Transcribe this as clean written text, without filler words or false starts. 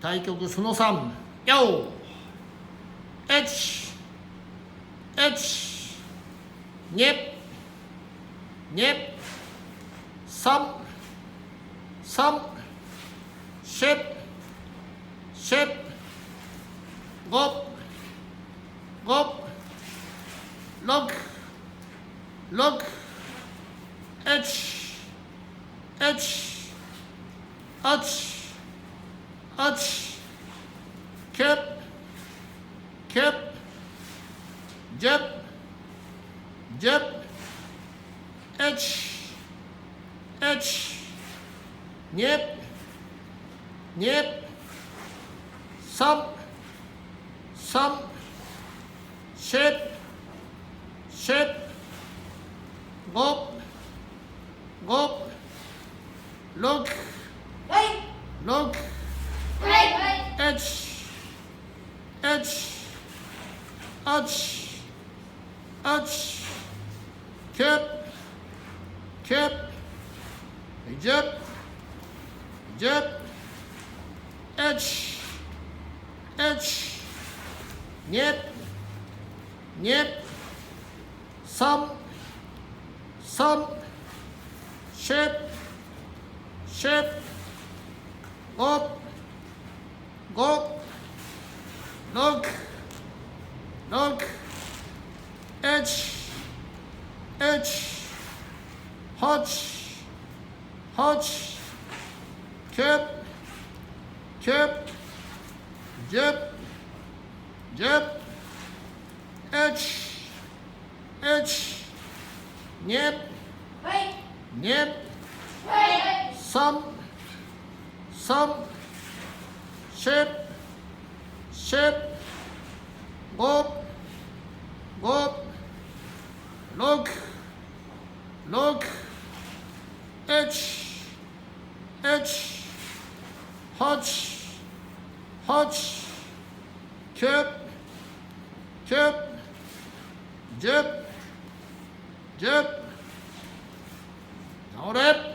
対局その3、よー、1、1、2、2、3、3、4、4、5、5、6、6、1、1、8、8、9、9、10、10、1、1、2、2、3、3、4、4、5、5、6、6、1、1、8、8、9、9、10、10、1、1、2、2、3、3、4、4、5、5、6、6、1、1、8、8、9、9、10、10、1、1、2、2、3、3、4、4、5、5、6、6、1、1、8、8、9、9、10、10、倒れ。